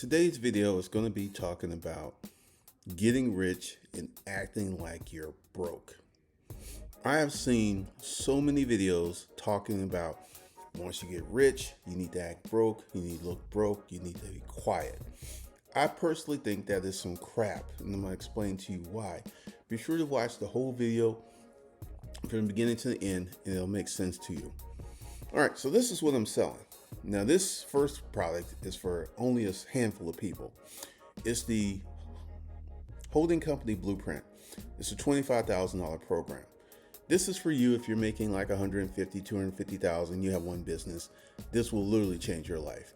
Today's video is going to be talking about getting rich and acting like you're broke. I have seen so many videos talking about once you get rich, you need to act broke, you need to look broke, you need to be quiet. I personally think that is some crap, and I'm going to explain to you why. Be sure to watch the whole video from the beginning to the end, and it'll make sense to you. All right, so this is what I'm selling. Now, this first product is for only a handful of people. It's the holding company blueprint. It's a $25,000 program. This is for you if you're making like 150, 250,000, you have one business. This will literally change your life.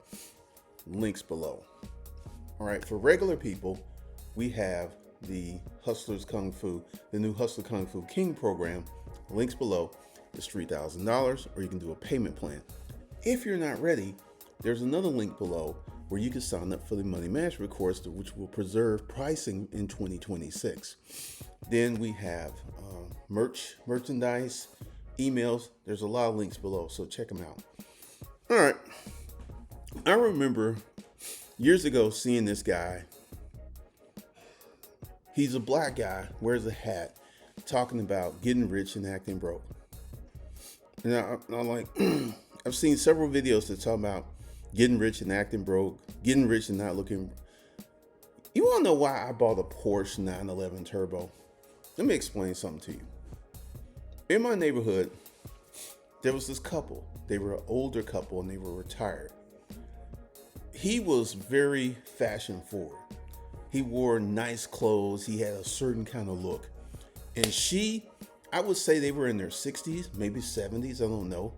Links below. All right, for regular people, we have the Hustlers Kung Fu, the new Hustler Kung Fu King program. Links below. It's $3,000, or you can do a payment plan. If you're not ready, there's another link below where you can sign up for the money management course, which will preserve pricing in 2026. Then we have merchandise, emails. There's a lot of links below, so check them out. All right. I remember years ago seeing this guy. He's a black guy, wears a hat, talking about getting rich and acting broke. And I'm like, I've seen several videos that talk about getting rich and acting broke, getting rich and not looking. You want to know why I bought a Porsche 911 Turbo? Let me explain something to you. In my neighborhood, there was this couple. They were an older couple and they were retired. He was very fashion forward. He wore nice clothes. He had a certain kind of look. And she, I would say they were in their 60s, maybe 70s. I don't know.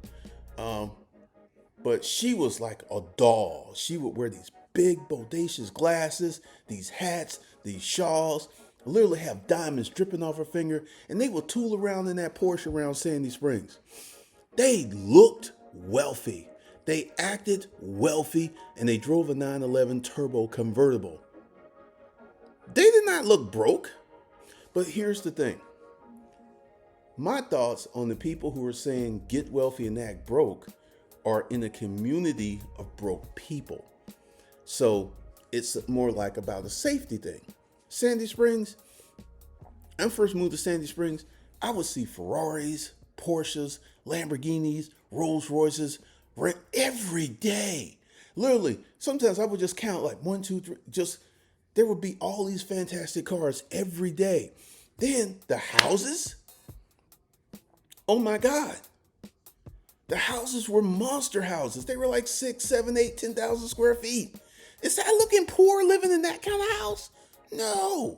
But she was like a doll. She would wear these big bodacious glasses, these hats, these shawls, literally have diamonds dripping off her finger, and they would tool around in that Porsche around Sandy Springs. They looked wealthy. They acted wealthy, and they drove a 911 Turbo convertible. They did not look broke. But here's the thing. My thoughts on the people who are saying get wealthy and act broke are in a community of broke people. So it's more like about a safety thing. Sandy Springs, I first moved to Sandy Springs, I would see Ferraris, Porsches, Lamborghinis, Rolls-Royces rent every day. Literally, sometimes I would just count like 1, 2, 3, there would be all these fantastic cars every day. Then the houses, oh my God. The houses were monster houses. They were like 6, 7, 8, 10,000 square feet. Is that looking poor living in that kind of house? No.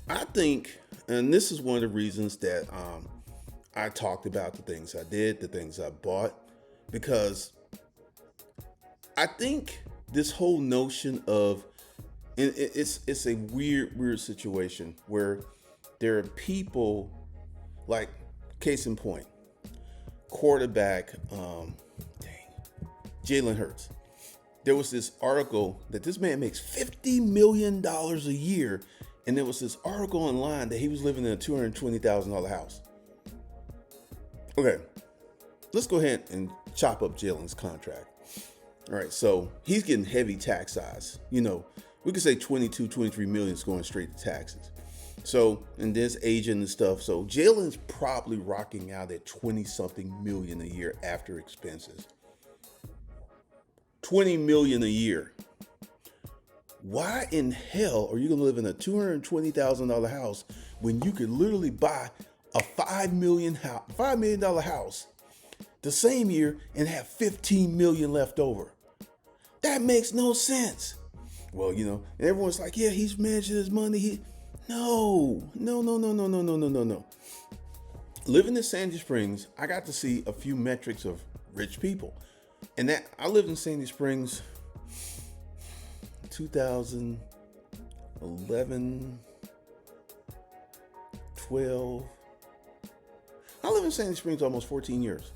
I think, and this is one of the reasons that I talked about the things I did, the things I bought, because I think this whole notion of, and it's a weird situation where there are people like, case in point, quarterback, Jalen Hurts. There was this article that this man makes $50 million a year. And there was this article online that he was living in a $220,000 house. Okay, let's go ahead and chop up Jalen's contract. All right, so he's getting heavy tax size. You know, we could say 22, 23 million is going straight to taxes. So, and there's agent and stuff. So Jalen's probably rocking out at 20 something million a year after expenses. 20 million a year. Why in hell are you going to live in a $220,000 house when you could literally buy a $5 million house the same year and have 15 million left over? That makes no sense. Well, you know, and everyone's like, yeah, he's managing his money. No. Living in Sandy Springs, I got to see a few metrics of rich people. And that I lived in Sandy Springs 2011, 12. I lived in Sandy Springs almost 14 years.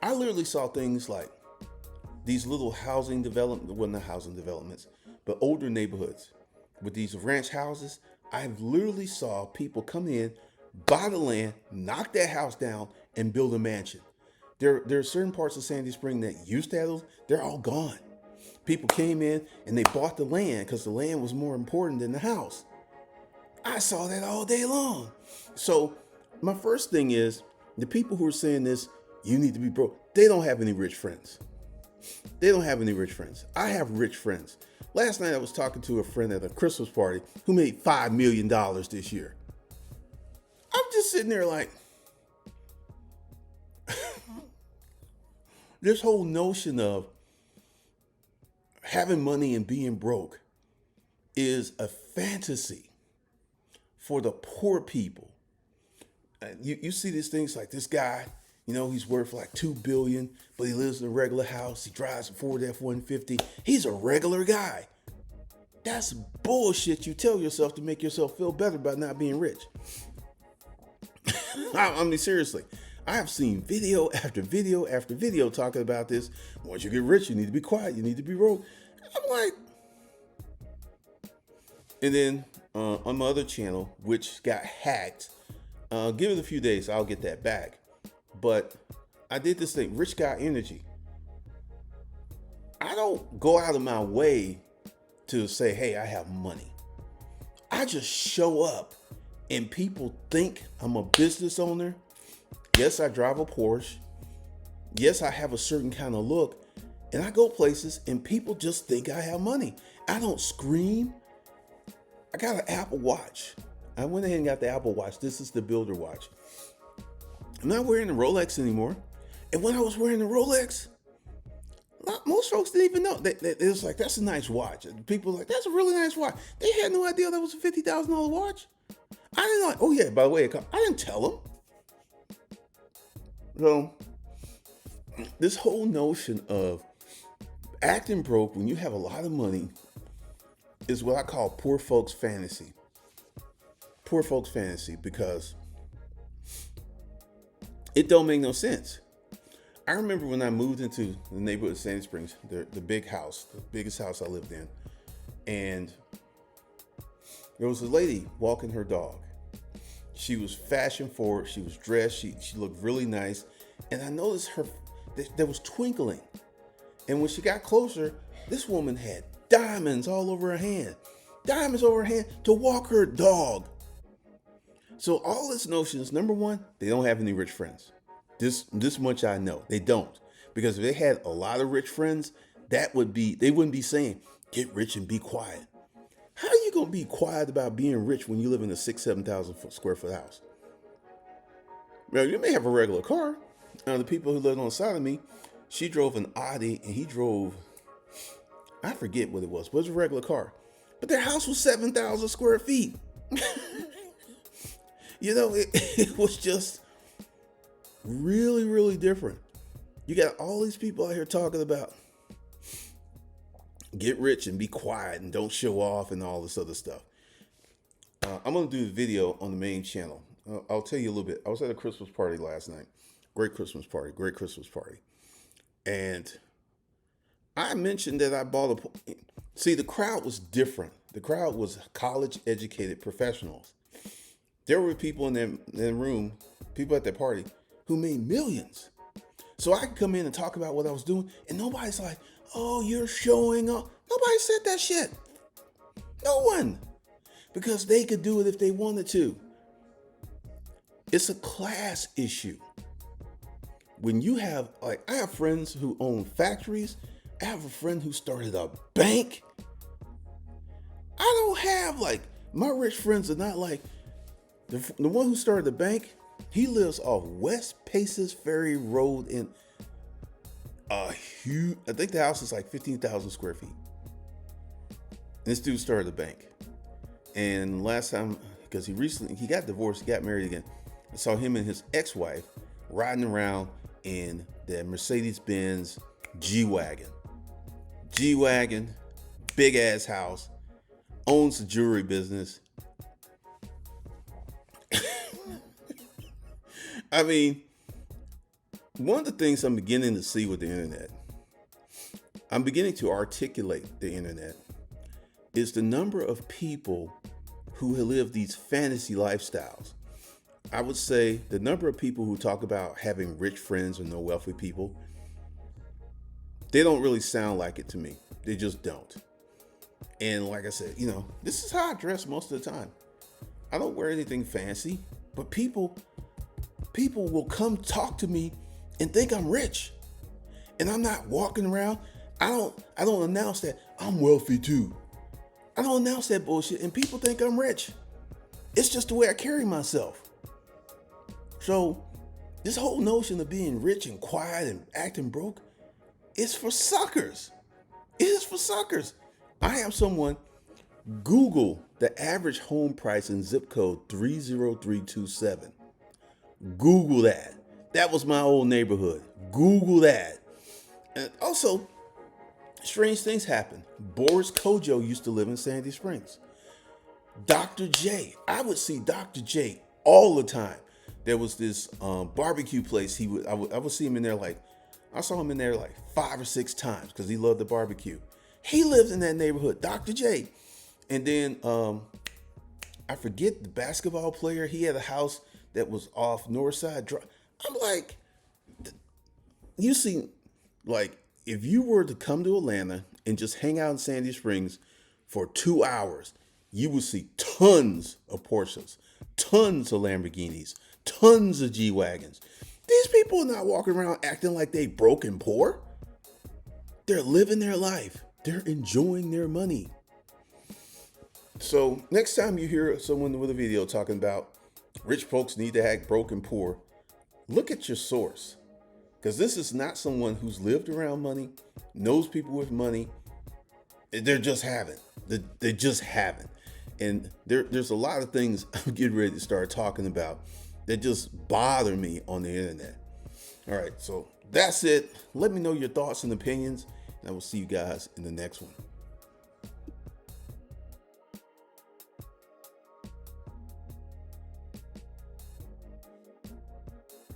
I literally saw things like these little housing development, well, not housing developments, but older neighborhoods with these ranch houses. I literally saw people come in, buy the land, knock that house down, and build a mansion. There are certain parts of Sandy Spring that used to have those. They're all gone. People came in and they bought the land because the land was more important than the house. I saw that all day long. So my first thing is the people who are saying this, you need to be broke, they don't have any rich friends. They don't have any rich friends. I have rich friends. Last night I was talking to a friend at a Christmas party who made $5 million this year. I'm just sitting there like, this whole notion of having money and being broke is a fantasy for the poor people. You see these things like this guy, he's worth like $2 billion, but he lives in a regular house. He drives a Ford F-150. He's a regular guy. That's bullshit you tell yourself to make yourself feel better about not being rich. I mean, seriously, I have seen video after video after video talking about this. Once you get rich, you need to be quiet. You need to be broke. I'm like, and then on my other channel, which got hacked, give it a few days, I'll get that back. But I did this thing, Rich Guy Energy. I don't go out of my way to say, hey, I have money. I just show up and people think I'm a business owner. Yes, I drive a Porsche. Yes, I have a certain kind of look. And I go places and people just think I have money. I don't scream. I got an Apple Watch. I went ahead and got the Apple Watch. This is the builder watch. I'm not wearing the Rolex anymore. And when I was wearing the Rolex, most folks didn't even know. It was like, that's a nice watch. And people were like, that's a really nice watch. They had no idea that was a $50,000 watch. I didn't know. Oh, yeah, by the way, I didn't tell them. So, this whole notion of acting broke when you have a lot of money is what I call poor folks fantasy. Poor folks fantasy, because it don't make no sense. I remember when I moved into the neighborhood of Sandy Springs, the big house, the biggest house I lived in, and there was a lady walking her dog. She was fashion forward. She was dressed. She looked really nice. And I noticed there was twinkling. And when she got closer, this woman had diamonds all over her hand. Diamonds over her hand to walk her dog. So all this notions, number one, they don't have any rich friends. This much I know. They don't. Because if they had a lot of rich friends, they wouldn't be saying, get rich and be quiet. How are you going to be quiet about being rich when you live in a 7,000 square foot house? Now, you may have a regular car. The people who lived on the side of me, she drove an Audi and he drove, I forget what it was, but it was a regular car. But their house was 7,000 square feet. It was just really, really different. You got all these people out here talking about get rich and be quiet and don't show off and all this other stuff. I'm going to do a video on the main channel. I'll tell you a little bit. I was at a Christmas party last night. Great Christmas party. And I mentioned that I bought see, the crowd was different. The crowd was college educated professionals. There were people in that room, people at that party who made millions. So I could come in and talk about what I was doing and nobody's like, oh, you're showing up. Nobody said that shit. No one. Because they could do it if they wanted to. It's a class issue. When you have, I have friends who own factories. I have a friend who started a bank. I don't have, my rich friends are not like, the one who started the bank, he lives off West Paces Ferry Road in a huge, I think the house is like 15,000 square feet. And this dude started a bank. And last time, because he got divorced, he got married again. I saw him and his ex-wife riding around in the Mercedes-Benz G-Wagon. G-Wagon, big ass house, owns a jewelry business. I mean, one of the things I'm beginning to see with the internet, I'm beginning to articulate the internet, is the number of people who live these fantasy lifestyles. I would say the number of people who talk about having rich friends or no wealthy people, they don't really sound like it to me. They just don't. And like I said, this is how I dress most of the time. I don't wear anything fancy, but people will come talk to me and think I'm rich. And I'm not walking around. I don't announce that I'm wealthy too. I don't announce that bullshit, and people think I'm rich. It's just the way I carry myself. So this whole notion of being rich and quiet and acting broke is for suckers. It is for suckers. I am someone, Google the average home price in zip code 30327. Google that. That was my old neighborhood. Google that. And also, strange things happen. Boris Kojo used to live in Sandy Springs. Dr. J. I would see Dr. J all the time. There was this barbecue place. I would see him in there I saw him in there like 5 or 6 times because he loved the barbecue. He lived in that neighborhood, Dr. J. And then I forget the basketball player. He had a house that was off Northside Drive. I'm like, you see, like, if you were to come to Atlanta and just hang out in Sandy Springs for 2 hours, you would see tons of Porsches, tons of Lamborghinis, tons of G-Wagons. These people are not walking around acting like they broke and poor. They're living their life. They're enjoying their money. So next time you hear someone with a video talking about rich folks need to act broke and poor, look at your source. Because this is not someone who's lived around money, knows people with money. They're just haven't. They just haven't. And there's a lot of things I'm getting ready to start talking about that just bother me on the internet. All right, so that's it. Let me know your thoughts and opinions, and I will see you guys in the next one.